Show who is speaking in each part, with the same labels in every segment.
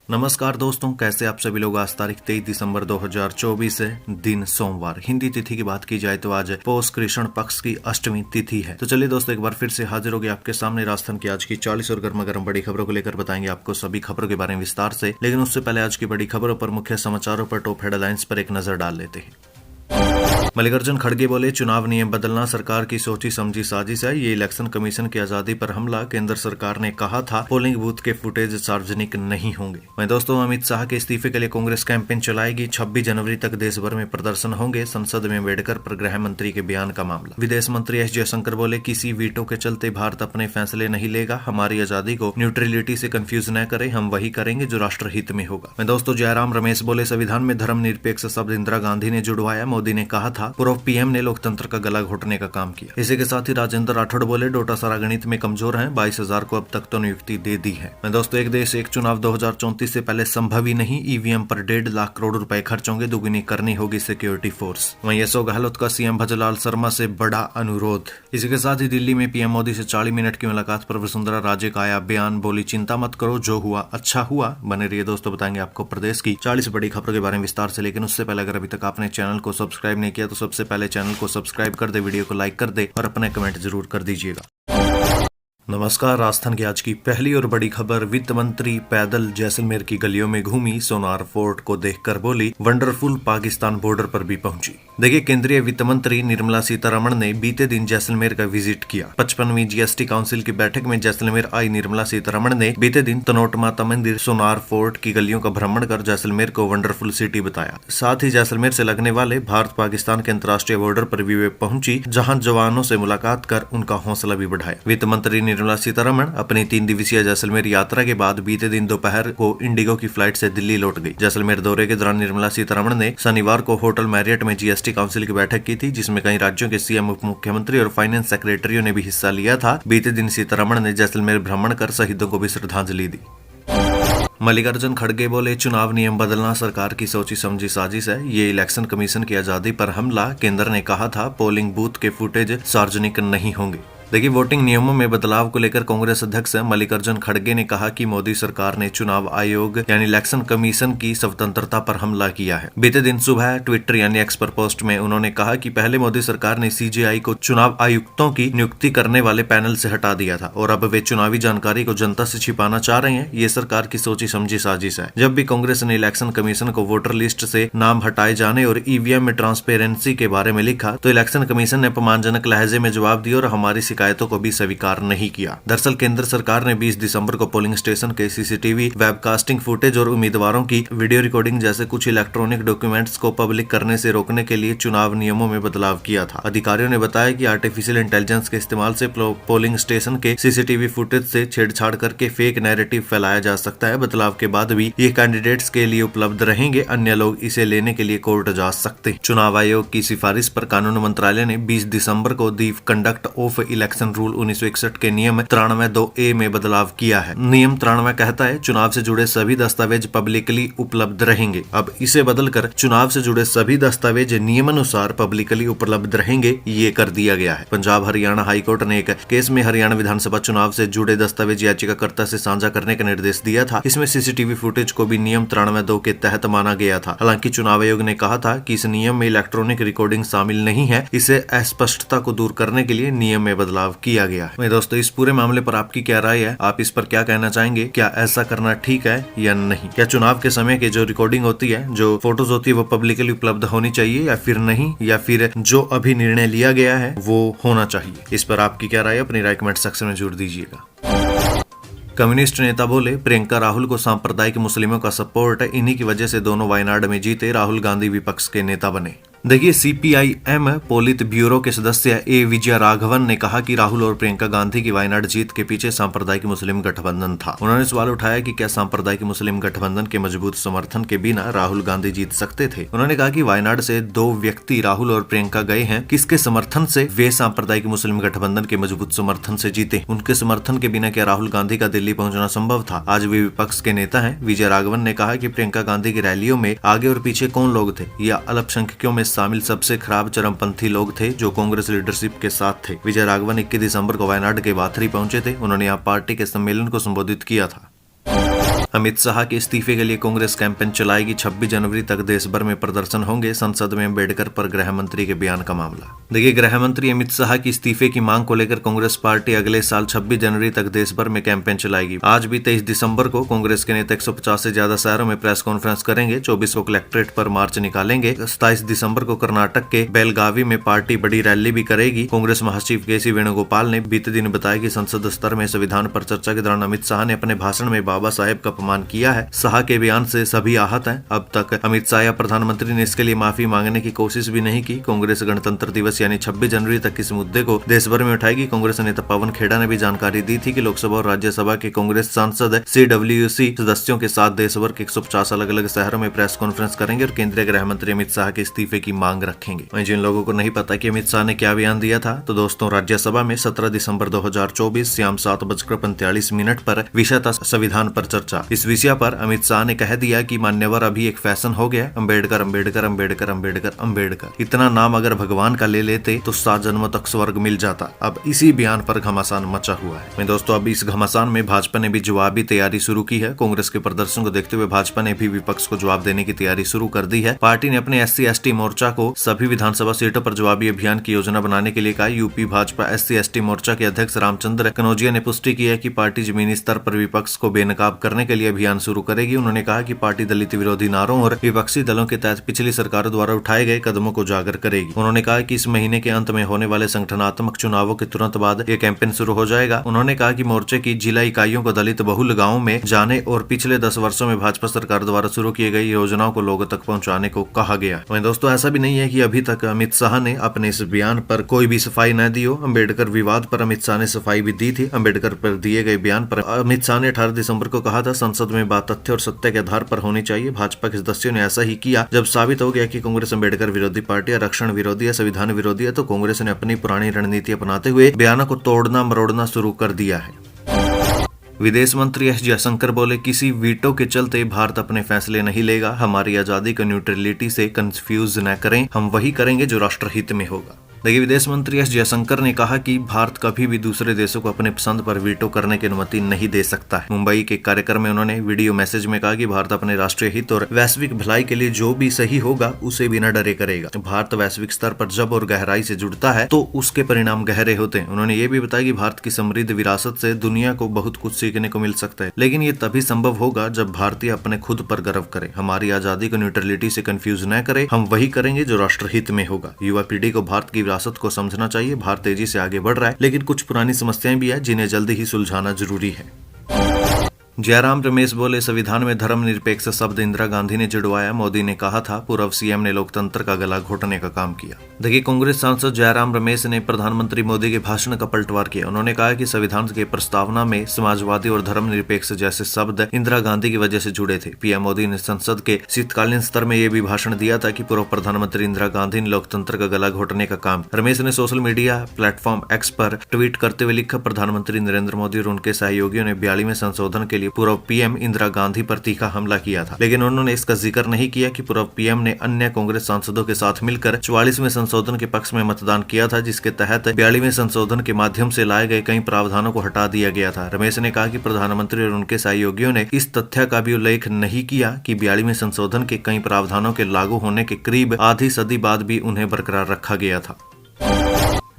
Speaker 1: नमस्कार दोस्तों, कैसे आप सभी लोग। आज तारीख 23 दिसंबर 2024 है, दिन सोमवार। हिंदी तिथि की बात की जाए तो आज पौष कृष्ण पक्ष की अष्टमी तिथि है। तो चलिए दोस्तों, एक बार फिर से हाजिर हो गए आपके सामने राजस्थान की आज की 40 और गर्मा गर्म बड़ी खबरों को लेकर बताएंगे आपको सभी खबरों के बारे में विस्तार से। लेकिन उससे पहले आज की बड़ी खबरों पर, मुख्य समाचारों पर, टॉप हेडलाइंस पर एक नजर डाल लेते हैं। मल्लिकार्जुन खड़गे बोले, चुनाव नियम बदलना सरकार की सोची समझी साजिश है। ये इलेक्शन कमीशन की आजादी पर हमला। केंद्र सरकार ने कहा था पोलिंग बूथ के फुटेज सार्वजनिक नहीं होंगे। वहीं दोस्तों, अमित शाह के इस्तीफे के लिए कांग्रेस कैंपेन चलाएगी। 26 जनवरी तक देश भर में प्रदर्शन होंगे। संसद में अम्बेडकर पर गृह मंत्री के बयान का मामला। विदेश मंत्री एस जयशंकर बोले, किसी वीटो के चलते भारत अपने फैसले नहीं लेगा। हमारी आजादी को न्यूट्रलिटी से कंफ्यूज न करे, हम वही करेंगे जो राष्ट्र हित में होगा। वहीं दोस्तों, जयराम रमेश बोले, संविधान में धर्मनिरपेक्ष शब्द इंदिरा गांधी ने जुड़वाया। मोदी ने कहा था पूर्व पीएम ने लोकतंत्र का गला घोटने का काम किया। इसी के साथ ही राजेंद्र राठौड़ बोले, डोटासरा गणित में कमजोर हैं। 22,000 को अब तक तो नियुक्ति दे दी है। मैं दोस्तों, एक देश एक चुनाव 2034 से पहले संभव ही नहीं। ईवीएम पर 1.5 लाख करोड़ रुपए खर्च होंगे। दुगुनी करनी होगी सिक्योरिटी फोर्स। वहीं अशोक गहलोत का सीएम भजलाल शर्मा से बड़ा अनुरोध। इसी के साथ ही दिल्ली में पीएम मोदी से 40 मिनट की मुलाकात पर वसुंधरा राजे का आया बयान। बोली, चिंता मत करो, जो हुआ अच्छा हुआ। बने रहिए दोस्तों, बताएंगे आपको प्रदेश की 40 बड़ी खबरों के बारे में विस्तार से। लेकिन उससे पहले, अगर अभी तक आपने चैनल को सब्सक्राइब नहीं किया तो सबसे पहले चैनल को सब्सक्राइब कर दे, वीडियो को लाइक कर दे और अपने कमेंट जरूर कर दीजिएगा। नमस्कार, राजस्थान की आज की पहली और बड़ी खबर। वित्त मंत्री पैदल जैसलमेर की गलियों में घूमी। सोनार फोर्ट को देखकर बोली, वंडरफुल। पाकिस्तान बॉर्डर पर भी पहुंची। देखिए, केंद्रीय वित्त मंत्री निर्मला सीतारमण ने बीते दिन जैसलमेर का विजिट किया। 55वीं जीएसटी काउंसिल की बैठक में जैसलमेर आई निर्मला सीतारमण ने बीते दिन तनोट माता मंदिर, सोनार फोर्ट की गलियों का भ्रमण कर जैसलमेर को वंडरफुल सिटी बताया। साथ ही जैसलमेर से लगने वाले भारत पाकिस्तान के अंतर्राष्ट्रीय बॉर्डर पर भी वे पहुंची, जहां जवानों से मुलाकात कर उनका हौसला भी बढ़ाया। वित्त मंत्री निर्मला सीतारमण अपनी 3 दिवसीय जैसलमेर यात्रा के बाद बीते दिन दोपहर को इंडिगो की फ्लाइट से दिल्ली लौट गई। जैसलमेर दौरे के दौरान निर्मला सीतारमण ने शनिवार को होटल मैरियट में जीएसटी काउंसिल की बैठक की थी, जिसमें कई राज्यों के सीएम, उप मुख्यमंत्री और फाइनेंस सेक्रेटरियों ने भी हिस्सा लिया था। बीते दिन सीतारमण ने जैसलमेर भ्रमण कर शहीदों को भी श्रद्धांजलि दी। मल्लिकार्जुन खड़गे बोले, चुनाव नियम बदलना सरकार की सोची समझी साजिश है। ये इलेक्शन कमीशन की आजादी पर हमला। केंद्र ने कहा था पोलिंग बूथ के फुटेज सार्वजनिक नहीं होंगे। देखिए, वोटिंग नियमों में बदलाव को लेकर कांग्रेस अध्यक्ष मल्लिकार्जुन खड़गे ने कहा कि मोदी सरकार ने चुनाव आयोग यानी इलेक्शन कमीशन की स्वतंत्रता पर हमला किया है। बीते दिन सुबह ट्विटर यानी एक्स पर पोस्ट में उन्होंने कहा कि पहले मोदी सरकार ने सीजेआई को चुनाव आयुक्तों की नियुक्ति करने वाले पैनल से हटा दिया था और अब वे चुनावी जानकारी को जनता से छिपाना चाह रहे हैं। ये सरकार की सोची समझी साजिश है। जब भी कांग्रेस ने इलेक्शन कमीशन को वोटर लिस्ट से नाम हटाए जाने और ईवीएम में ट्रांसपेरेंसी के बारे में लिखा, तो इलेक्शन कमीशन ने अपमानजनक लहजे में जवाब दिया और हमारी शिकायतों को भी स्वीकार नहीं किया। दरअसल केंद्र सरकार ने 20 दिसंबर को पोलिंग स्टेशन के सीसीटीवी, वेबकास्टिंग फुटेज और उम्मीदवारों की वीडियो रिकॉर्डिंग जैसे कुछ इलेक्ट्रॉनिक डॉक्यूमेंट्स को पब्लिक करने से रोकने के लिए चुनाव नियमों में बदलाव किया था। अधिकारियों ने बताया कि आर्टिफिशियल इंटेलिजेंस के इस्तेमाल से पोलिंग स्टेशन के सीसीटीवी फुटेज से छेड़छाड़ करके फेक नैरेटिव फैलाया जा सकता है। बदलाव के बाद भी ये कैंडिडेट्स के लिए उपलब्ध रहेंगे, अन्य लोग इसे लेने के लिए कोर्ट जा सकते। चुनाव आयोग की सिफारिश पर कानून मंत्रालय ने 20 दिसंबर को दी कंडक्ट ऑफ इलेक्शन रूल 1961 के नियम 93(2)(a) में बदलाव किया है। नियम 93 कहता है, चुनाव से जुड़े सभी दस्तावेज पब्लिकली उपलब्ध रहेंगे। अब इसे बदलकर चुनाव से जुड़े सभी दस्तावेज नियमानुसार पब्लिकली उपलब्ध रहेंगे, ये कर दिया गया है। पंजाब हरियाणा हाईकोर्ट ने एक केस में हरियाणा विधानसभा चुनाव से जुड़े दस्तावेज याचिकाकर्ता से साझा करने का निर्देश दिया था। इसमें सीसीटीवी फुटेज को भी नियम 93(2) के तहत माना गया था। हालांकि चुनाव आयोग ने कहा था कि इस नियम में इलेक्ट्रॉनिक रिकॉर्डिंग शामिल नहीं है। इसे अस्पष्टता को दूर करने के लिए नियम में बदलाव किया गया है। दोस्तों, इस पूरे मामले पर आपकी क्या राय है? आप इस पर क्या कहना चाहेंगे? क्या ऐसा करना ठीक है या नहीं? क्या चुनाव के समय की जो रिकॉर्डिंग होती है, जो फोटोज होती है, वो पब्लिकली उपलब्ध होनी चाहिए या फिर नहीं? या फिर जो अभी निर्णय लिया गया है वो होना चाहिए? इस पर आपकी क्या राय है? अपनी राय कमेंट सेक्शन में जोड़ दीजिएगा। कम्युनिस्ट नेता बोले, प्रियंका राहुल को सांप्रदायिक मुस्लिमों का सपोर्ट है, इन्हीं की वजह से दोनों वायनाड में जीते। राहुल गांधी विपक्ष के नेता बने। देखिए, सीपीआईएम पोलित ब्यूरो के सदस्य ए विजय राघवन ने कहा कि राहुल और प्रियंका गांधी की वायनाड जीत के पीछे सांप्रदायिक मुस्लिम गठबंधन था। उन्होंने सवाल उठाया कि क्या सांप्रदायिक मुस्लिम गठबंधन के मजबूत समर्थन के बिना राहुल गांधी जीत सकते थे। उन्होंने कहा कि वायनाड से 2 व्यक्ति राहुल और प्रियंका गए हैं, किसके समर्थन से? वे सांप्रदायिक मुस्लिम गठबंधन के मजबूत समर्थन से जीते। उनके समर्थन के बिना क्या राहुल गांधी का दिल्ली पहुंचना संभव था? आज वे विपक्ष के नेता हैं। विजय राघवन ने कहा कि प्रियंका गांधी की रैलियों में आगे और पीछे कौन लोग थे? या अल्पसंख्यकों में शामिल सबसे खराब चरमपंथी लोग थे जो कांग्रेस लीडरशिप के साथ थे। विजय राघवन 21 दिसंबर को वायनाड के बाथरी पहुंचे थे। उन्होंने यहाँ पार्टी के सम्मेलन को संबोधित किया था। अमित शाह के इस्तीफे के लिए कांग्रेस कैंपेन चलाएगी। 26 जनवरी तक देश भर में प्रदर्शन होंगे। संसद में अम्बेडकर पर गृह मंत्री के बयान का मामला। देखिए, गृह मंत्री अमित शाह की इस्तीफे की मांग को लेकर कांग्रेस पार्टी अगले साल 26 जनवरी तक देश भर में कैंपेन चलाएगी। आज भी 23 दिसंबर को कांग्रेस के नेता 150 से ज्यादा शहरों में प्रेस कॉन्फ्रेंस करेंगे। 24 को कलेक्ट्रेट पर मार्च निकालेंगे। 27 दिसंबर को कर्नाटक के बेलगावी में पार्टी बड़ी रैली भी करेगी। कांग्रेस महासचिव के.सी. वेणुगोपाल ने बीते दिन बताया कि संसद स्तर में संविधान पर चर्चा के दौरान अमित शाह ने अपने भाषण में बाबा साहेब का अपमान किया है। शाह के बयान से सभी आहत हैं। अब तक अमित शाह या प्रधानमंत्री ने इसके लिए माफी मांगने की कोशिश भी नहीं की। कांग्रेस गणतंत्र दिवस यानी 26 जनवरी तक इस मुद्दे को देश भर में उठाएगी। कांग्रेस नेता पवन खेड़ा ने भी जानकारी दी थी कि लोकसभा और राज्यसभा के कांग्रेस सांसद CWC सदस्यों के साथ देश भर के 150 अलग अलग शहरों में प्रेस कॉन्फ्रेंस करेंगे और केंद्रीय गृह मंत्री अमित शाह के इस्तीफे की मांग रखेंगे। जिन लोगों को नहीं पता कि अमित शाह ने क्या बयान दिया था, तो दोस्तों, राज्यसभा में 17 दिसंबर 2024 शाम 7:45 पर विषय था संविधान पर चर्चा। इस विषय पर अमित शाह ने कह दिया कि मान्यवर अभी एक फैशन हो गया, अम्बेडकर अम्बेडकर अम्बेडकर अम्बेडकर अम्बेडकर। इतना नाम अगर भगवान का ले लेते तो 7 जन्मों तक स्वर्ग मिल जाता। अब इसी बयान पर घमासान मचा हुआ है। दोस्तों, अब इस घमासान में भाजपा ने भी जवाबी तैयारी शुरू की है। कांग्रेस के प्रदर्शन को देखते हुए भाजपा ने भी विपक्ष को जवाब देने की तैयारी शुरू कर दी है। पार्टी ने अपने SC/ST मोर्चा को सभी विधानसभा सीटों पर जवाबी अभियान की योजना बनाने के लिए कहा। यूपी भाजपा SC/ST मोर्चा के अध्यक्ष रामचंद्र कनौजिया ने पुष्टि की है कि पार्टी जमीनी स्तर पर विपक्ष को बेनकाब करने के लिए अभियान शुरू करेगी। उन्होंने कहा कि पार्टी दलित विरोधी नारों और विपक्षी दलों के तहत पिछली सरकारों द्वारा उठाए गए कदमों को उजागर करेगी। उन्होंने कहा कि इस महीने के अंत में होने वाले संगठनात्मक चुनावों के तुरंत बाद ये कैंपेन शुरू हो जाएगा। उन्होंने कहा कि मोर्चे की जिला इकाइयों को दलित बहुल गाँव में जाने और पिछले 10 वर्षों में भाजपा सरकार द्वारा शुरू की गई योजनाओं को लोगों तक पहुँचाने को कहा गया। दोस्तों, ऐसा भी नहीं है कि अभी तक अमित शाह ने अपने इस बयान पर कोई भी सफाई न दी हो। अम्बेडकर विवाद पर अमित शाह ने सफाई भी दी थी। अम्बेडकर पर दिए गए बयान पर अमित शाह ने 18 दिसंबर को कहा था, संसद में बात तथ्य और सत्य के आधार पर होनी चाहिए। भाजपा के सदस्यों ने ऐसा ही किया। जब साबित हो गया कि कांग्रेस अम्बेडकर विरोधी पार्टी, आरक्षण विरोधी या संविधान विरोधी है, तो कांग्रेस ने अपनी पुरानी रणनीति अपनाते हुए बयानों को तोड़ना मरोड़ना शुरू कर दिया है। विदेश मंत्री S जयशंकर बोले, किसी वीटो के चलते भारत अपने फैसले नहीं लेगा। हमारी आजादी को न्यूट्रलिटी से कंफ्यूज न करें, हम वही करेंगे जो राष्ट्रहित में होगा। देखिए, विदेश मंत्री S जयशंकर ने कहा कि भारत कभी भी दूसरे देशों को अपने पसंद पर वीटो करने की अनुमति नहीं दे सकता है। मुंबई के कार्यक्रम में उन्होंने वीडियो मैसेज में कहा कि भारत अपने राष्ट्रीय हित और वैश्विक भलाई के लिए जो भी सही होगा उसे बिना डरे करेगा। भारत वैश्विक स्तर पर जब और गहराई से जुड़ता है तो उसके परिणाम गहरे होते हैं। उन्होंने ये भी बताया कि भारत की समृद्ध विरासत से दुनिया को बहुत कुछ सीखने को मिल सकता है, लेकिन ये तभी संभव होगा जब भारतीय अपने खुद पर गर्व करे। हमारी आजादी को न्यूट्रलिटी से कंफ्यूज न करे, हम वही करेंगे जो राष्ट्रहित में होगा। युवा पीढ़ी को भारत की विरासत को समझना चाहिए। भारत तेजी से आगे बढ़ रहा है, लेकिन कुछ पुरानी समस्याएं भी है जिन्हें जल्दी ही सुलझाना जरूरी है। जयराम रमेश बोले, संविधान में धर्मनिरपेक्ष शब्द इंदिरा गांधी ने जुड़वाया। मोदी ने कहा था, पूर्व CM ने लोकतंत्र का गला घोटने का काम किया। देखिए, कांग्रेस सांसद जयराम रमेश ने प्रधानमंत्री मोदी के भाषण का पलटवार किया। उन्होंने कहा कि संविधान के प्रस्तावना में समाजवादी और धर्मनिरपेक्ष जैसे शब्द इंदिरा गांधी की वजह से जुड़े थे। PM मोदी ने संसद के शीतकालीन स्तर में यह भी भाषण दिया था कि पूर्व प्रधानमंत्री इंदिरा गांधी ने लोकतंत्र का गला घोटने का काम। रमेश ने सोशल मीडिया प्लेटफॉर्म X पर ट्वीट करते हुए लिखा, प्रधानमंत्री नरेंद्र मोदी और उनके सहयोगियों ने 42वें संशोधन के लिए पूर्व PM इंदिरा गांधी पर तीखा हमला किया था, लेकिन उन्होंने इसका जिक्र नहीं किया कि पूर्व PM ने अन्य कांग्रेस सांसदों के साथ मिलकर 44वें संशोधन के पक्ष में मतदान किया था, जिसके तहत 42वें संशोधन के माध्यम से लाए गए कई प्रावधानों को हटा दिया गया था। रमेश ने कहा कि प्रधानमंत्री और उनके सहयोगियों ने इस तथ्य का भी उल्लेख नहीं किया कि 42वें संशोधन के कई प्रावधानों के लागू होने के करीब आधी सदी बाद भी उन्हें बरकरार रखा गया था।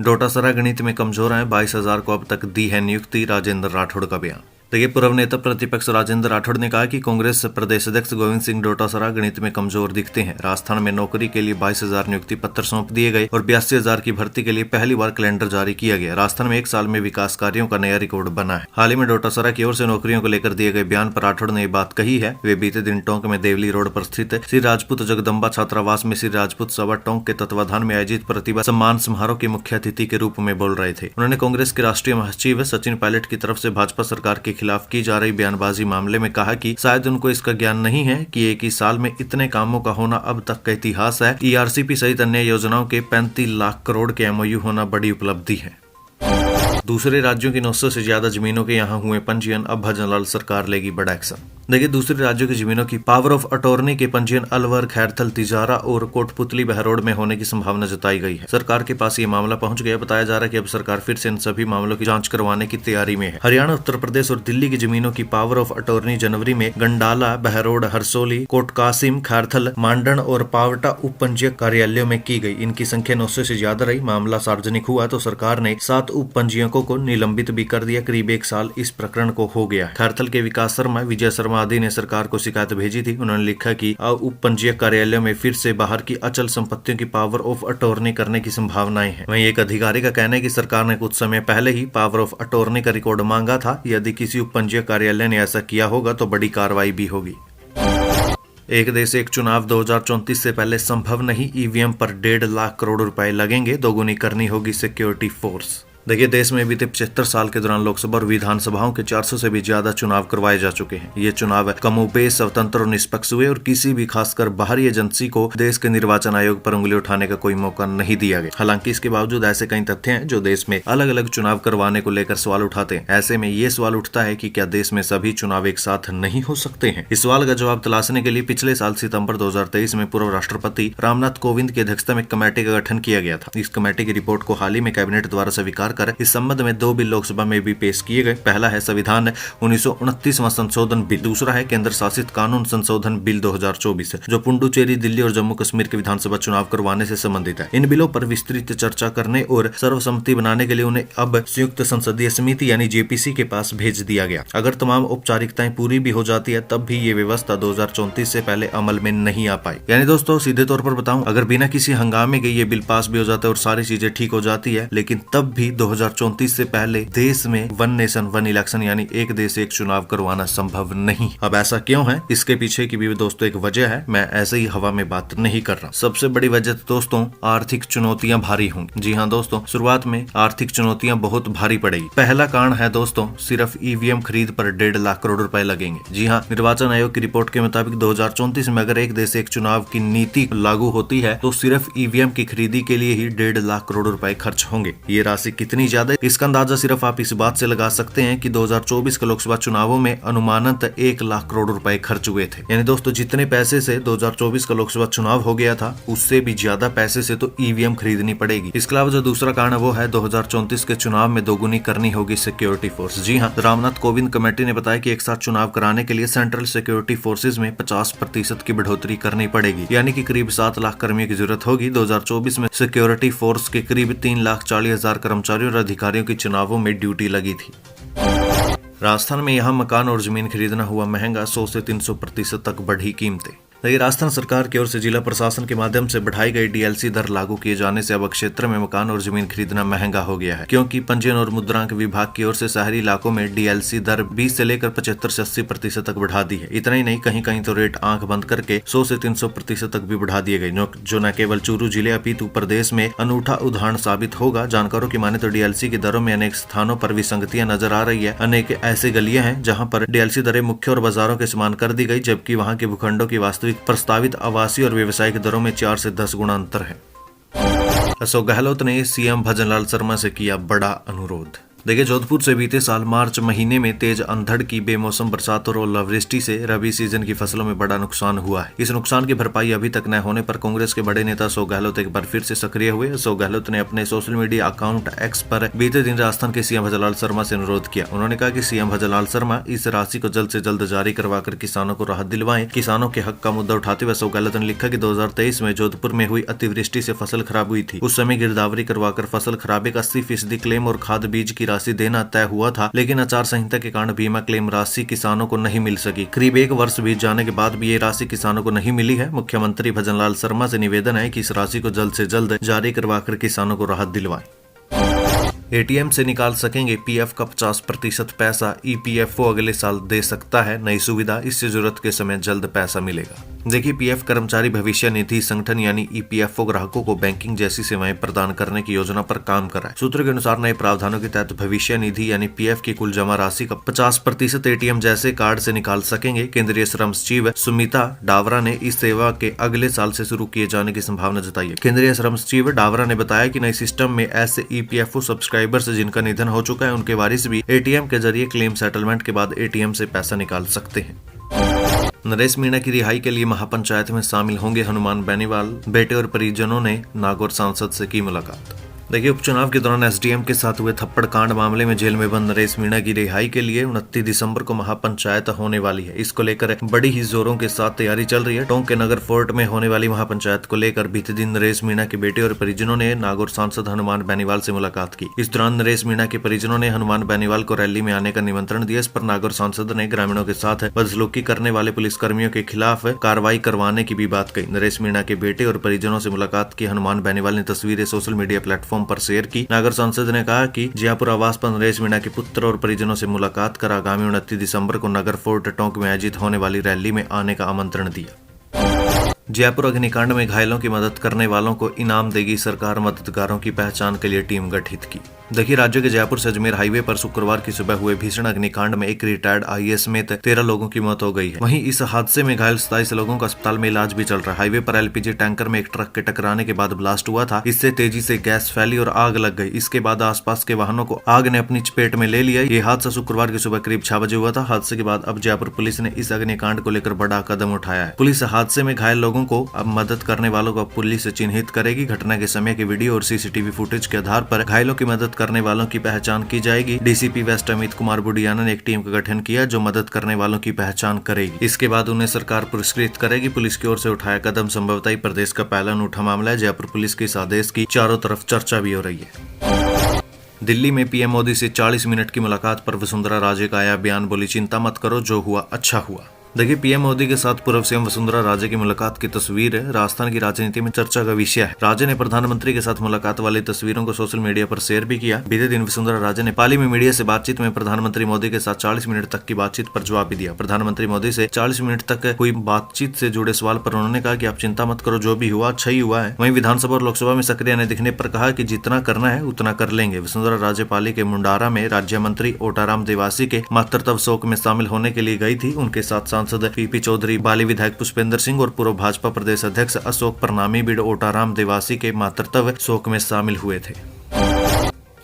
Speaker 1: डोटासरा गणित में कमजोर है, 22,000 को अब तक दी है नियुक्ति, राजेंद्र राठौड़ का बयान। देखिए, पूर्व नेता प्रतिपक्ष राजेंद्र राठौड़ ने कहा कि कांग्रेस प्रदेश अध्यक्ष गोविंद सिंह डोटासरा गणित में कमजोर दिखते हैं। राजस्थान में नौकरी के लिए 22,000 नियुक्ति पत्र सौंप दिए गए और 82,000 की भर्ती के लिए पहली बार कैलेंडर जारी किया गया। राजस्थान में एक साल में विकास कार्यों का नया रिकॉर्ड बना है। हाल ही में डोटासरा की ओर से नौकरियों को लेकर दिए गए बयान पर राठौड़ ने ये बात कही है। वे बीते दिन टोंक में देवली रोड पर स्थित श्री राजपूत जगदम्बा छात्रावास में श्री राजपूत सभा टोंक के तत्वाधान में आयोजित प्रतिभा सम्मान समारोह के मुख्य अतिथि के रूप में बोल रहे थे। उन्होंने कांग्रेस के राष्ट्रीय महासचिव सचिन पायलट की तरफ से भाजपा सरकार के खिलाफ की जा रही बयानबाजी मामले में कहा कि शायद उनको इसका ज्ञान नहीं है कि एक ही साल में इतने कामों का होना अब तक का इतिहास है। ERCP सहित अन्य योजनाओं के 35 लाख करोड़ के MOU होना बड़ी उपलब्धि है। दूसरे राज्यों की 900 से ज्यादा जमीनों के यहाँ हुए पंजीयन, अब भजनलाल सरकार लेगी बड़ा एक्शन। देखिए, दूसरे राज्यों की जमीनों की पावर ऑफ अटॉर्नी के पंजीयन अलवर, खैरथल, तिजारा और कोटपुतली बहरोड में होने की संभावना जताई गई है। सरकार के पास ये मामला पहुंच गया। बताया जा रहा है कि अब सरकार फिर से इन सभी मामलों की जांच करवाने की तैयारी में है। हरियाणा, उत्तर प्रदेश और दिल्ली की जमीनों की पावर ऑफ अटॉर्नी जनवरी में गंडाला, बहरोड, हरसोली, कोटकासिम, खैरथल, मांडन और पावटा उप पंजीयक कार्यालयों में की गई। इनकी संख्या 900 से ज्यादा रही। मामला सार्वजनिक हुआ तो सरकार ने 7 उप पंजीयकों को निलंबित भी कर दिया। करीब 1 साल इस प्रकरण को हो गया। खैरथल के विकास शर्मा, विजय शर्मा आदि ने सरकार को शिकायत भेजी थी। उन्होंने लिखा कि उप पंजीयक कार्यालयों में फिर से बाहर की अचल संपत्तियों की पावर ऑफ अटॉर्नी करने की संभावनाएं हैं। वहीं एक अधिकारी का कहना है कि सरकार ने कुछ समय पहले ही पावर ऑफ अटॉर्नी का रिकॉर्ड मांगा था। यदि किसी उप पंजीयक कार्यालय ने ऐसा किया होगा तो बड़ी कार्रवाई भी होगी। एक देश एक चुनाव 2034 से पहले संभव नहीं। ईवीएम पर 1.5 लाख करोड़ रुपए लगेंगे। दोगुनी करनी होगी सिक्योरिटी फोर्स। देखिए, देश में बीते 75 साल के दौरान लोकसभा और विधानसभाओं के 400 से भी ज्यादा चुनाव करवाए जा चुके हैं। ये चुनाव कमोबेश स्वतंत्र और निष्पक्ष हुए और किसी भी खासकर बाहरी एजेंसी को देश के निर्वाचन आयोग पर उंगली उठाने का कोई मौका नहीं दिया गया। हालांकि इसके बावजूद ऐसे कई तथ्य हैं जो देश में अलग अलग चुनाव करवाने को लेकर सवाल उठाते हैं। ऐसे में ये सवाल उठता है कि क्या देश में सभी चुनाव एक साथ नहीं हो सकते हैं? इस सवाल का जवाब तलाशने के लिए पिछले साल सितंबर 2023 में पूर्व राष्ट्रपति रामनाथ कोविंद की अध्यक्षता में एक कमेटी का गठन किया गया था। इस कमेटी की रिपोर्ट को हाल ही में कैबिनेट द्वारा स्वीकार कर इस संबंध में 2 बिल लोकसभा में भी पेश किए गए। पहला है संविधान 1929वां संशोधन बिल। दूसरा है केंद्र शासित कानून संशोधन बिल 2024, जो पुडुचेरी, दिल्ली और जम्मू कश्मीर के विधानसभा चुनाव करवाने से संबंधित है। इन बिलों पर विस्तृत चर्चा करने और सर्वसम्मति बनाने के लिए उन्हें अब संयुक्त संसदीय समिति यानी जेपीसी के पास भेज दिया गया। अगर तमाम औपचारिकताएं पूरी भी हो जाती है तब भी ये व्यवस्था 2034 से पहले अमल में नहीं आ पाई। यानी दोस्तों, सीधे तौर पर बताऊं, अगर बिना किसी हंगामे के ये बिल पास भी हो जाता है और सारी चीजें ठीक हो जाती है, लेकिन तब भी 2034 से पहले देश में 1 नेशन 1 इलेक्शन यानी एक देश एक चुनाव करवाना संभव नहीं। अब ऐसा क्यों है? इसके पीछे की भी दोस्तों एक वजह है। मैं ऐसे ही हवा में बात नहीं कर रहा। सबसे बड़ी वजह दोस्तों आर्थिक चुनौतियां भारी होंगी। जी हाँ दोस्तों, शुरुआत में आर्थिक चुनौतियां बहुत भारी पड़ेगी। पहला कारण है दोस्तों, सिर्फ ईवीएम खरीद पर 1.5 लाख करोड़ रुपए लगेंगे। जी हाँ, निर्वाचन आयोग की रिपोर्ट के मुताबिक 2034 में अगर एक देश एक चुनाव की नीति लागू होती है तो सिर्फ ईवीएम की खरीदी के लिए ही 1.5 लाख करोड़ रुपए खर्च होंगे। ये राशि कितनी ज्यादा, इसका अंदाजा सिर्फ आप इस बात से लगा सकते हैं कि 2024 के लोकसभा चुनावों में अनुमानतः 1 लाख करोड़ रुपए खर्च हुए थे। यानी दोस्तों, जितने पैसे से 2024 का लोकसभा चुनाव हो गया था, उससे भी ज्यादा पैसे से तो ईवीएम खरीदनी पड़ेगी। इसके अलावा जो दूसरा कारण है वो है 2034 के चुनाव में दोगुनी करनी होगी सिक्योरिटी फोर्स। जी हाँ, रामनाथ कोविंद कमेटी ने बताया कि एक साथ चुनाव कराने के लिए सेंट्रल सिक्योरिटी फोर्सेज में 50% की बढ़ोतरी करनी पड़ेगी, यानी कि करीब 7 लाख कर्मियों की जरूरत होगी। 2024 में सिक्योरिटी फोर्स के करीब 3,40,000 कर्मचारियों और अधिकारियों की चुनावों में ड्यूटी लगी थी। राजस्थान में यहाँ मकान और जमीन खरीदना हुआ महंगा। 100 से 300% तक बढ़ी कीमतें। देखिए, राजस्थान सरकार की ओर से जिला प्रशासन के माध्यम से बढ़ाई गई डीएलसी दर लागू किए जाने से अब क्षेत्र में मकान और जमीन खरीदना महंगा हो गया है, क्योंकि पंजीयन और मुद्रांक विभाग की ओर से शहरी इलाकों में डीएलसी दर 20 से लेकर 75 से 80% तक बढ़ा दी है। इतना ही नहीं, कहीं कहीं तो रेट आंख बंद करके 100 से 300% तक भी बढ़ा दिए गए, जो न केवल चूरू जिले अपितु प्रदेश में अनूठा उदाहरण साबित होगा। जानकारों की माने तो डीएलसी की दरों में अनेक स्थानों पर विसंगतियां नजर आ रही है। अनेक ऐसे गलियां हैं जहां पर डीएलसी दरें मुख्य और बाजारों के समान कर दी गई, जबकि वहां के भूखंडों की वास्तविक प्रस्तावित आवासीय और व्यवसायिक दरों में 4 से 10 गुना अंतर है। अशोक गहलोत ने सीएम भजनलाल शर्मा से किया बड़ा अनुरोध। देखिए, जोधपुर से बीते साल मार्च महीने में तेज अंधड़ की बेमौसम बरसात और ओलावृष्टि से रबी सीजन की फसलों में बड़ा नुकसान हुआ है। इस नुकसान की भरपाई अभी तक न होने पर कांग्रेस के बड़े नेता अशोक गहलोत एक बार फिर से सक्रिय हुए। अशोक गहलोत ने अपने सोशल मीडिया अकाउंट एक्स पर बीते दिन राजस्थान के सीएम भजनलाल शर्मा से अनुरोध किया। उन्होंने कहा कि सीएम भजनलाल शर्मा इस राशि को जल्द से जल्द जारी करवाकर किसानों को राहत दिलवाएं। किसानों के हक का मुद्दा उठाते हुए अशोक गहलोत ने लिखा कि 2023 में जोधपुर में हुई अतिवृष्टि से फसल खराब हुई थी। उस समय गिरदावरी करवाकर फसल खराबे का 80% क्लेम और खाद बीज की राशि देना तय हुआ था, लेकिन आचार संहिता के कारण बीमा क्लेम राशि किसानों को नहीं मिल सकी। करीब 1 वर्ष बीत जाने के बाद भी ये राशि किसानों को नहीं मिली है। मुख्यमंत्री भजनलाल शर्मा से निवेदन है कि इस राशि को जल्द से जल्द जारी करवाकर किसानों को राहत दिलवाएं। एटीएम से निकाल सकेंगे पीएफ का 50% पैसा। ईपीएफओ अगले साल दे सकता है नई सुविधा। इससे जरूरत के समय जल्द पैसा मिलेगा। देखिए, पीएफ कर्मचारी भविष्य निधि संगठन यानी ईपीएफओ ग्राहकों को बैंकिंग जैसी सेवाएं प्रदान करने की योजना पर काम कर रहा है। सूत्रों के अनुसार नए प्रावधानों के तहत भविष्य निधि यानी पीएफ की कुल जमा राशि का 50% एटीएम जैसे कार्ड से निकाल सकेंगे। केंद्रीय श्रम सचिव सुमिता डावरा ने इस सेवा के अगले साल से शुरू किए जाने की संभावना जताई है। केंद्रीय श्रम सचिव डावरा ने बताया कि नए सिस्टम में ऐसे ईपीएफओ सब्सक्राइबर्स जिनका निधन हो चुका है, उनके वारिस भी एटीएम के जरिए क्लेम सेटलमेंट के बाद एटीएम से पैसा निकाल सकते हैं। नरेश मीणा की रिहाई के लिए महापंचायत में शामिल होंगे हनुमान बेनीवाल, बेटे और परिजनों ने नागौर सांसद से की मुलाकात। देखिए, उपचुनाव के दौरान एसडीएम के साथ हुए थप्पड़ कांड मामले में जेल में बंद नरेश मीणा की रिहाई के लिए 29 दिसंबर को महापंचायत होने वाली है। इसको लेकर बड़ी ही जोरों के साथ तैयारी चल रही है। टोंक के नगर फोर्ट में होने वाली महापंचायत को लेकर बीते दिन नरेश मीणा के बेटे और परिजनों ने नागौर सांसद हनुमान बेनीवाल से मुलाकात की। इस दौरान नरेश मीणा के परिजनों ने हनुमान बेनीवाल को रैली में आने का निमंत्रण दिया। इस पर नागौर सांसद ने ग्रामीणों के साथ बदसलूकी करने वाले पुलिसकर्मियों के खिलाफ कार्रवाई करवाने की भी बात कही। नरेश मीणा के बेटे और परिजनों से मुलाकात की हनुमान बेनीवाल ने तस्वीरें सोशल मीडिया प्लेटफॉर्म पर शेयर की। नागौर सांसद ने कहा कि जियापुर आवास पर नरेश मीणा के पुत्र और परिजनों से मुलाकात कर आगामी 29 दिसंबर को नगर फोर्ट टोंक में आयोजित होने वाली रैली में आने का आमंत्रण दिया। जयपुर अग्निकांड में घायलों की मदद करने वालों को इनाम देगी सरकार, मददगारों की पहचान के लिए टीम गठित की। देखिए, राज्य के जयपुर से अजमेर हाईवे पर शुक्रवार की सुबह हुए भीषण अग्निकांड में एक रिटायर्ड आईएएस समेत 13 लोगों की मौत हो गई है। वहीं इस हादसे में घायल 27 लोगों का अस्पताल में इलाज भी चल रहा है। हाईवे पर एलपीजी टैंकर में एक ट्रक के टकराने के बाद ब्लास्ट हुआ था। इससे तेजी से गैस फैली और आग लग गई। इसके बाद आसपास के वाहनों को आग ने अपनी चपेट में ले लिया। ये हादसा शुक्रवार की सुबह करीब 6 बजे हुआ था। हादसे के बाद अब जयपुर पुलिस ने इस अग्निकांड को लेकर बड़ा कदम उठाया है। पुलिस हादसे में घायल लोगों को अब मदद करने वालों को पुलिस चिन्हित करेगी। घटना के समय के वीडियो और सीसीटीवी फुटेज के आधार पर घायलों की मदद करने वालों की पहचान की जाएगी। डीसीपी वेस्ट अमित कुमार बुडियाना ने एक टीम का गठन किया जो मदद करने वालों की पहचान करेगी। इसके बाद उन्हें सरकार पुरस्कृत करेगी। पुलिस की ओर से उठाया कदम संभवतः प्रदेश का पहला अनूठा मामला है। जयपुर पुलिस के इस आदेश की चारों तरफ चर्चा भी हो रही है। दिल्ली में पीएम मोदी से 40 मिनट की मुलाकात पर वसुंधरा राजे का आया बयान, बोली चिंता मत करो, जो हुआ अच्छा हुआ। देखिए, पीएम मोदी के साथ पूर्व सीएम वसुंधरा राजे की मुलाकात की तस्वीर राजस्थान की राजनीति में चर्चा का विषय है। राजे ने प्रधानमंत्री के साथ मुलाकात वाली तस्वीरों को सोशल मीडिया पर शेयर भी किया। बीते दिन वसुंधरा राजे ने पाली में मीडिया से बातचीत में प्रधानमंत्री मोदी के साथ 40 मिनट तक की बातचीत पर जवाब भी दिया। प्रधानमंत्री मोदी से 40 मिनट तक हुई बातचीत से जुड़े सवाल पर उन्होंने कहा कि आप चिंता मत करो, जो भी हुआ अच्छा ही हुआ है। वहीं विधानसभा और लोकसभा में सक्रिय न दिखने पर कहा कि जितना करना है उतना कर लेंगे। वसुंधरा राजे पाली के मुंडारा में राज्य मंत्री ओटाराम देवासी के मातृत्व शोक में शामिल होने के लिए गई थी। उनके साथ सांसद पीपी चौधरी, बाली विधायक पुष्पेंद्र सिंह और पूर्व भाजपा प्रदेश अध्यक्ष अशोक परनामी भी ओटाराम देवासी के मातृत्व शोक में शामिल हुए थे।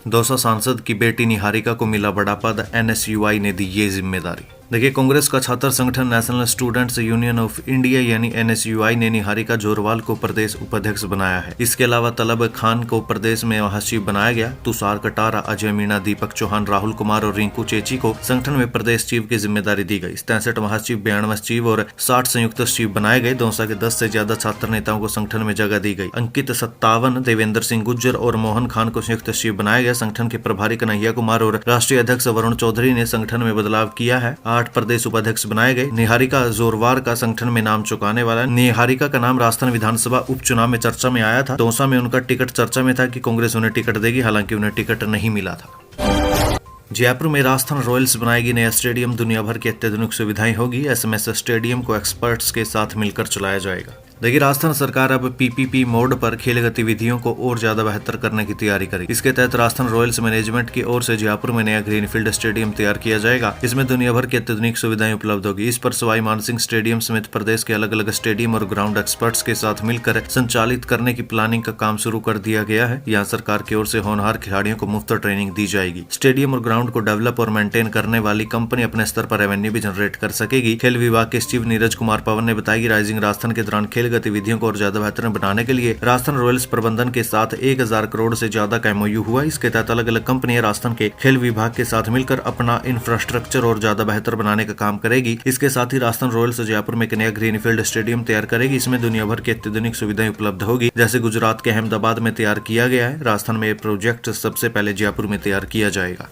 Speaker 1: दौसा सांसद की बेटी निहारिका को मिला बड़ा पद, एनएसयूआई ने दी ये जिम्मेदारी। देखिए, कांग्रेस का छात्र संगठन national students union of India यानी एनएसयूआई ने निहारिका जोरवाल को प्रदेश उपाध्यक्ष बनाया है। इसके अलावा तलब खान को प्रदेश में महासचिव बनाया गया। तुषार कटारा, अजय मीणा, दीपक चौहान, राहुल कुमार और रिंकू चेची को संगठन में प्रदेश सचिव की जिम्मेदारी दी गई। 63 महासचिव, 92 सचिव और 60 संयुक्त सचिव बनाए गए। दौसा के 10 से ज्यादा छात्र नेताओं को संगठन में जगह दी गई। अंकित 57, देवेंद्र सिंह गुज्जर और मोहन खान को संयुक्त सचिव बनाया गया। संगठन के प्रभारी कन्हैया कुमार और राष्ट्रीय अध्यक्ष वरुण चौधरी ने संगठन में बदलाव किया है। 8 प्रदेश उपाध्यक्ष बनाए गए। निहारिका जोरवार का संगठन में नाम चुकाने वाला है। निहारिका का नाम राजस्थान विधानसभा उपचुनाव में चर्चा में आया था। दौसा में उनका टिकट चर्चा में था कि कांग्रेस उन्हें टिकट देगी, हालांकि उन्हें टिकट नहीं मिला था। जयपुर में राजस्थान रॉयल्स बनाएगी नया स्टेडियम, दुनिया भर की अत्याधुनिक सुविधाएं होगी। एसएमएस स्टेडियम को एक्सपर्ट्स के साथ मिलकर चलाया जाएगा। देखिए, राजस्थान सरकार अब पीपीपी मोड पर खेल गतिविधियों को और ज्यादा बेहतर करने की तैयारी करेगी। इसके तहत राजस्थान रॉयल्स मैनेजमेंट की ओर से जयपुर में नया ग्रीनफील्ड स्टेडियम तैयार किया जाएगा। इसमें दुनिया भर की अत्याधुनिक सुविधाएं उपलब्ध होगी। इस पर सवाई मानसिंह स्टेडियम समेत प्रदेश के अलग अलग स्टेडियम और ग्राउंड एक्सपर्ट्स के साथ मिलकर संचालित करने की प्लानिंग का काम शुरू कर दिया गया है। यहाँ सरकार की ओर से होनहार खिलाड़ियों को मुफ्त ट्रेनिंग दी जाएगी। स्टेडियम और ग्राउंड को डेवलप और मेंटेन करने वाली कंपनी अपने स्तर पर रेवेन्यू भी जनरेट कर सकेगी। खेल विभाग के सचिव नीरज कुमार पवन ने बताया कि राइजिंग राजस्थान के दौरान खेल गतिविधियों को ज्यादा बेहतर बनाने के लिए राजस्थान रॉयल्स प्रबंधन के साथ 1000 करोड़ से ज्यादा का एमओयू हुआ। इसके तहत अलग अलग कंपनियां राजस्थान के खेल विभाग के साथ मिलकर अपना इंफ्रास्ट्रक्चर और ज्यादा बेहतर बनाने का काम करेगी। इसके साथ ही राजस्थान रॉयल्स जयपुर में एक नया ग्रीनफील्ड स्टेडियम तैयार करेगी। इसमें दुनिया भर की अत्याधुनिक सुविधाएं उपलब्ध होगी, जैसे गुजरात के अहमदाबाद में तैयार किया गया है। राजस्थान में यह प्रोजेक्ट सबसे पहले जयपुर में तैयार किया जाएगा।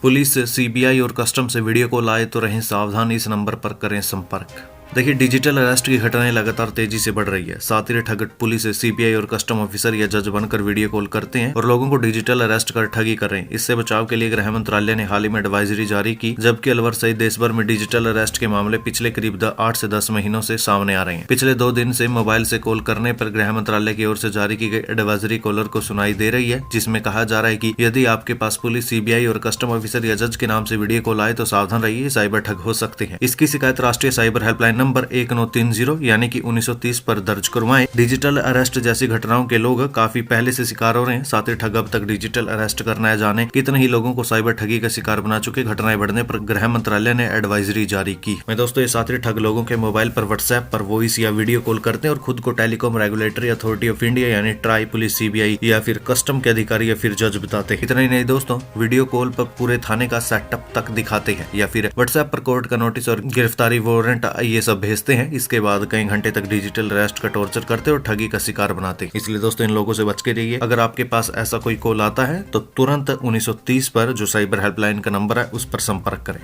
Speaker 1: पुलिस, सीबीआई और कस्टम से वीडियो कॉल आए तो रहें सावधान, इस नंबर पर करें संपर्क। देखिए, डिजिटल अरेस्ट की घटनाएं लगातार तेजी से बढ़ रही है। साथ ही ठग पुलिस, सीबीआई और कस्टम ऑफिसर या जज बनकर वीडियो कॉल करते हैं और लोगों को डिजिटल अरेस्ट कर ठगी कर रहे हैं। इससे बचाव के लिए गृह मंत्रालय ने हाल ही में एडवाइजरी जारी की, जबकि अलवर सहित देश भर में डिजिटल अरेस्ट के मामले पिछले करीब 8 से 10 महीनों से सामने आ रहे हैं। पिछले 2 दिन से मोबाइल से कॉल करने पर गृह मंत्रालय की ओर से जारी की गई एडवाइजरी कॉलर को सुनाई दे रही है, जिसमें कहा जा रहा है कि यदि आपके पास पुलिस, सीबीआई और कस्टम ऑफिसर या जज के नाम से वीडियो कॉल आए तो सावधान रहिए, साइबर ठग हो सकते हैं। इसकी शिकायत राष्ट्रीय साइबर हेल्पलाइन नंबर 1930 यानी कि 1930 पर दर्ज करवाएं। डिजिटल अरेस्ट जैसी घटनाओं के लोग काफी पहले से शिकार हो रहे हैं। साथ ही ठग अब तक डिजिटल अरेस्ट करना है जाने कितने ही लोगों को साइबर ठगी का शिकार बना चुके। घटनाएं बढ़ने पर गृह मंत्रालय ने एडवाइजरी जारी की। मैं दोस्तों ये साथ ही ठग लोगों के मोबाइल पर व्हाट्सएप पर वॉइस या वीडियो कॉल करते हैं और खुद को telecom regulatory authority of India यानी ट्राई, पुलिस, सीबीआई या फिर कस्टम के अधिकारी या फिर जज बताते हैं। इतना ही नहीं दोस्तों, वीडियो कॉल पर पूरे थाने का सेटअप तक दिखाते हैं या फिर व्हाट्सएप पर कोर्ट का नोटिस और गिरफ्तारी वारंट ये सब भेजते हैं। इसके बाद कई घंटे तक डिजिटल अरेस्ट का टॉर्चर करते और ठगी का शिकार बनाते। इसलिए दोस्तों इन लोगों से बच के रहिए। अगर आपके पास ऐसा कोई कॉल आता है तो तुरंत 1930 पर जो साइबर हेल्पलाइन का नंबर है उस पर संपर्क करें।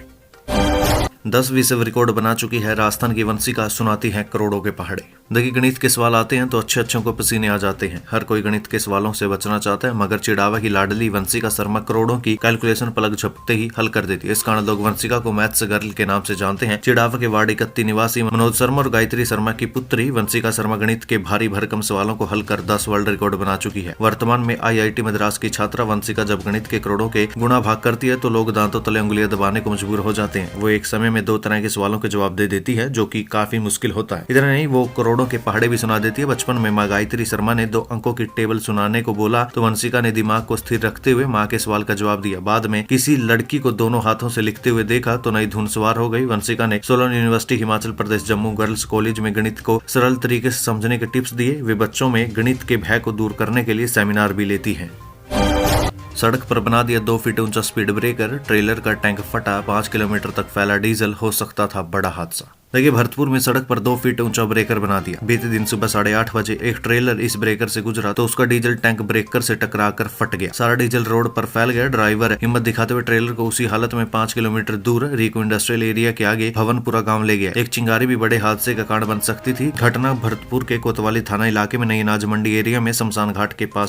Speaker 1: 10 विश्व रिकॉर्ड बना चुकी है राजस्थान की वंशिका, सुनाती है करोड़ों के पहाड़े। देखिए गणित के सवाल आते हैं तो अच्छे को पसीने आ जाते हैं। हर कोई गणित के सवालों से बचना चाहता है, मगर चिड़ावा की लाडली वंशिका शर्मा करोड़ों की कैलकुलेशन पलक झपकते ही हल कर देती है। इस कारण लोग वंशिका को मैथ्स गर्ल के नाम से जानते हैं। चिड़ावा के वार्ड 31 निवासी मनोज शर्मा और गायत्री शर्मा की पुत्री वंशिका शर्मा गणित के भारी भरकम सवालों को हल कर 10 वर्ल्ड रिकॉर्ड बना चुकी है। वर्तमान में IIT मद्रास की छात्रा वंशिका जब गणित के करोड़ों के गुणा भाग करती है तो लोग दांतों तले उंगलियां दबाने को मजबूर हो जाते हैं। वो एक समय में 2 तरह के सवालों के जवाब दे देती है, जो कि काफी मुश्किल होता है। इतना नहीं, वो करोड़ों के पहाड़े भी सुना देती है। बचपन में माँ गायत्री शर्मा ने 2 अंकों की टेबल सुनाने को बोला तो वंशिका ने दिमाग को स्थिर रखते हुए माँ के सवाल का जवाब दिया। बाद में किसी लड़की को दोनों हाथों से लिखते हुए देखा तो नई धुन सवार हो गई। वंशिका ने Solan university Himachal Pradesh Jammu girls college में गणित को सरल तरीके से समझने के टिप्स दिए। वे बच्चों में गणित के भय को दूर करने के लिए सेमिनार भी लेती है। सड़क पर बना दिया 2 फीट ऊंचा स्पीड ब्रेकर, ट्रेलर का टैंक फटा, 5 किलोमीटर तक फैला डीजल, हो सकता था बड़ा हादसा। देखिए भरतपुर में सड़क पर 2 फीट ऊंचा ब्रेकर बना दिया। बीते दिन सुबह 8:30 बजे एक ट्रेलर इस ब्रेकर से गुजरा तो उसका डीजल टैंक ब्रेकर से टकराकर फट गया। सारा डीजल रोड पर फैल गया। ड्राइवर हिम्मत दिखाते हुए ट्रेलर को उसी हालत में 5 किलोमीटर दूर रीको इंडस्ट्रियल एरिया के आगे भवनपुरा गांव ले गया। एक चिंगारी भी बड़े हादसे का कारण बन सकती थी। घटना भरतपुर के कोतवाली थाना इलाके में नई अनाज मंडी एरिया में शमशान घाट के पास